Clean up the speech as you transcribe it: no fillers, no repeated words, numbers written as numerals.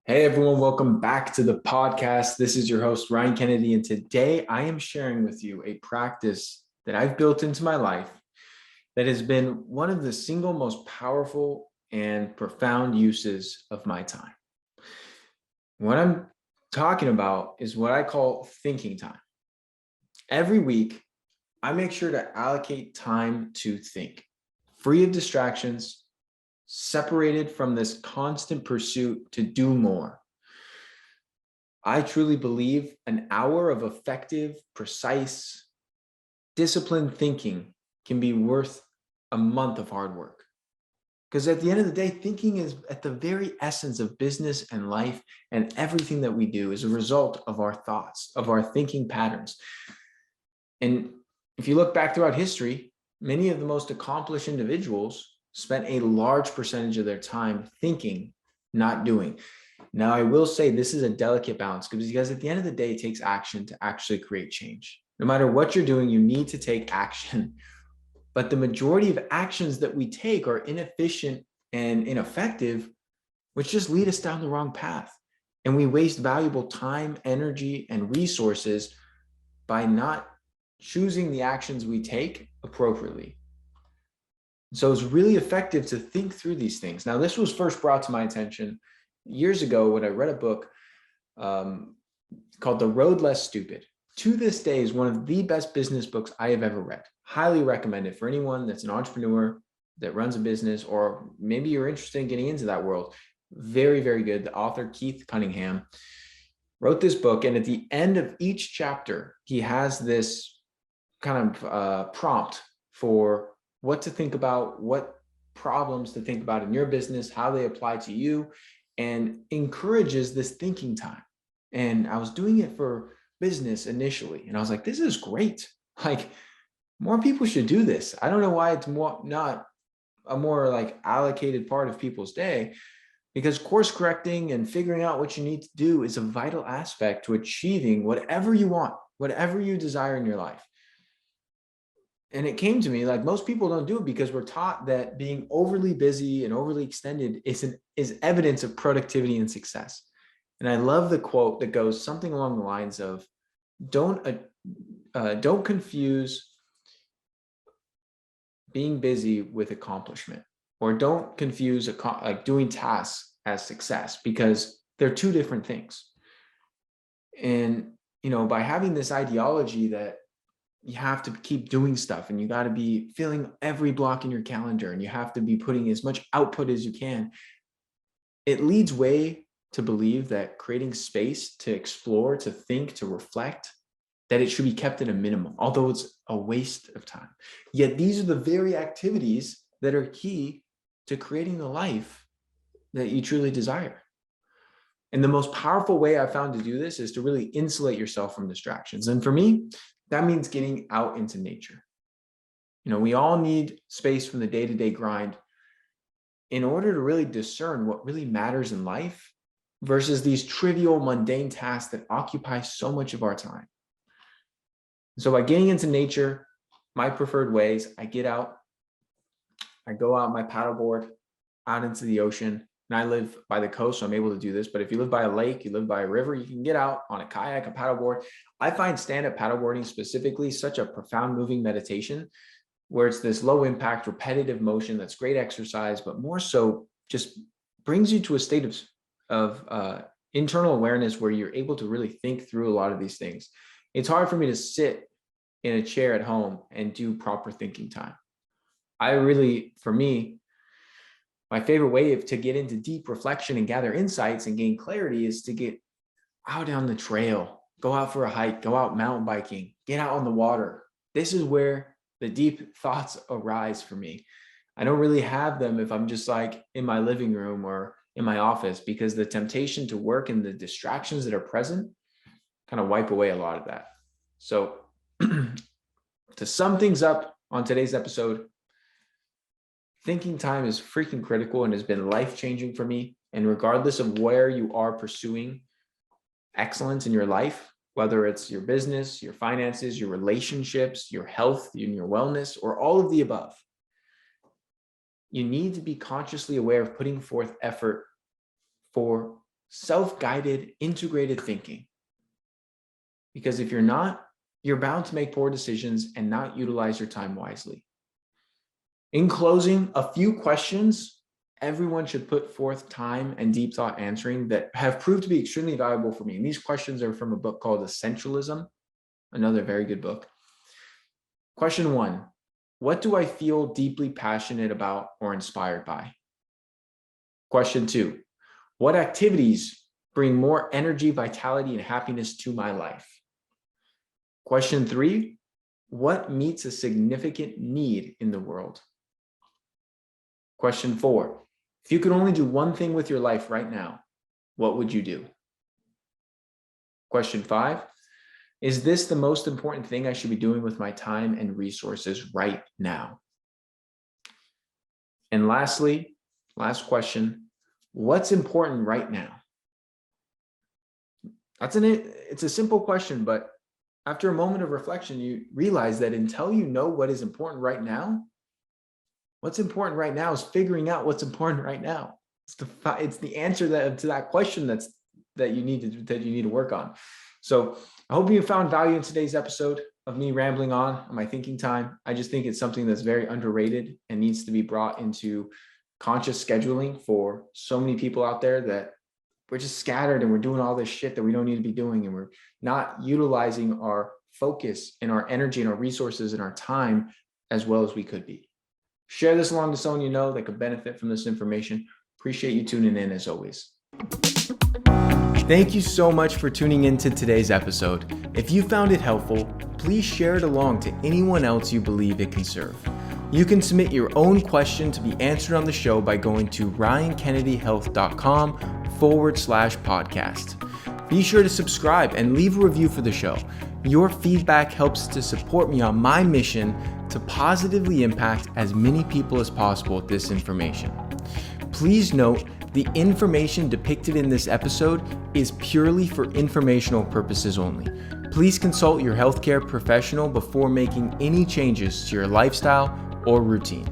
Hey everyone, welcome back to the podcast. This is your host, Ryan Kennedy, and today I am sharing with you a practice that I've built into my life that has been one of the single most powerful and profound uses of my time. What I'm talking about is what I call thinking time. Every week, I make sure to allocate time to think, free of distractions, separated from this constant pursuit to do more. I truly believe an hour of effective, precise, disciplined thinking can be worth a month of hard work. Because at the end of the day, thinking is at the very essence of business and life, and everything that we do is a result of our thoughts, of our thinking patterns. And if you look back throughout history, many of the most accomplished individuals spent a large percentage of their time thinking, not doing. Now, I will say this is a delicate balance because at the end of the day, it takes action to actually create change. No matter what you're doing, you need to take action. But the majority of actions that we take are inefficient and ineffective, which just lead us down the wrong path. And we waste valuable time, energy, and resources by not choosing the actions we take appropriately. So it's really effective to think through these things. Now, this was first brought to my attention years ago when I read a book called The Road Less Stupid. To this day is one of the best business books I have ever read. Highly recommend it for anyone that's an entrepreneur that runs a business, or maybe you're interested in getting into that world. Very, very good. The author, Keith Cunningham, wrote this book. And at the end of each chapter, he has this kind of prompt for what to think about, what problems to think about in your business, how they apply to you, and encourages this thinking time. And I was doing it for business initially, and I was like, this is great. Like, more people should do this. I don't know why it's not a more like allocated part of people's day, because course correcting and figuring out what you need to do is a vital aspect to achieving whatever you want, whatever you desire in your life. And it came to me like most people don't do it because we're taught that being overly busy and overly extended is evidence of productivity and success. And I love the quote that goes something along the lines of, don't confuse being busy with accomplishment, or don't confuse like doing tasks as success, because they're two different things. And, by having this ideology that you have to keep doing stuff and you got to be filling every block in your calendar and you have to be putting as much output as you can, it leads way to believe that creating space to explore, to think, to reflect, that it should be kept at a minimum, although it's a waste of time. Yet these are the very activities that are key to creating the life that you truly desire. And the most powerful way I found to do this is to really insulate yourself from distractions. And for me, that means getting out into nature. We all need space from the day-to-day grind in order to really discern what really matters in life versus these trivial, mundane tasks that occupy so much of our time. So by getting into nature, my preferred ways, I get out, I go out my paddleboard out into the ocean. And I live by the coast, so I'm able to do this. But if you live by a lake, you live by a river, you can get out on a kayak, a paddleboard. I find stand-up paddleboarding specifically such a profound moving meditation, where it's this low impact, repetitive motion that's great exercise, but more so just brings you to a state of internal awareness where you're able to really think through a lot of these things. It's hard for me to sit in a chair at home and do proper thinking time. For me, my favorite way to get into deep reflection and gather insights and gain clarity is to get out on the trail, go out for a hike, go out mountain biking, get out on the water. This is where the deep thoughts arise for me. I don't really have them if I'm just like in my living room or in my office, because the temptation to work and the distractions that are present kind of wipe away a lot of that. So to sum things up on today's episode, thinking time is freaking critical and has been life-changing for me. And regardless of where you are pursuing excellence in your life, whether it's your business, your finances, your relationships, your health, and your wellness, or all of the above, you need to be consciously aware of putting forth effort for self-guided, integrated thinking. Because if you're not, you're bound to make poor decisions and not utilize your time wisely. In closing, a few questions everyone should put forth time and deep thought answering that have proved to be extremely valuable for me. And these questions are from a book called Essentialism, another very good book. Question 1, what do I feel deeply passionate about or inspired by? Question 2, what activities bring more energy, vitality, and happiness to my life? Question 3, what meets a significant need in the world? Question 4, if you could only do one thing with your life right now, what would you do? Question 5, is this the most important thing I should be doing with my time and resources right now? And lastly, last question, what's important right now? It's a simple question, but after a moment of reflection, you realize that until you know what is important right now, what's important right now is figuring out what's important right now. It's the answer to that question that you need to work on. So I hope you found value in today's episode of me rambling on my thinking time. I just think it's something that's very underrated and needs to be brought into conscious scheduling for so many people out there that we're just scattered and we're doing all this shit that we don't need to be doing. And we're not utilizing our focus and our energy and our resources and our time as well as we could be. Share this along to someone you know that could benefit from this information. Appreciate you tuning in as always. Thank you so much for tuning into today's episode. If you found it helpful, please share it along to anyone else you believe it can serve. You can submit your own question to be answered on the show by going to ryankennedyhealth.com/podcast. Be sure to subscribe and leave a review for the show. Your feedback helps to support me on my mission to positively impact as many people as possible with this information. Please note, the information depicted in this episode is purely for informational purposes only. Please consult your healthcare professional before making any changes to your lifestyle or routine.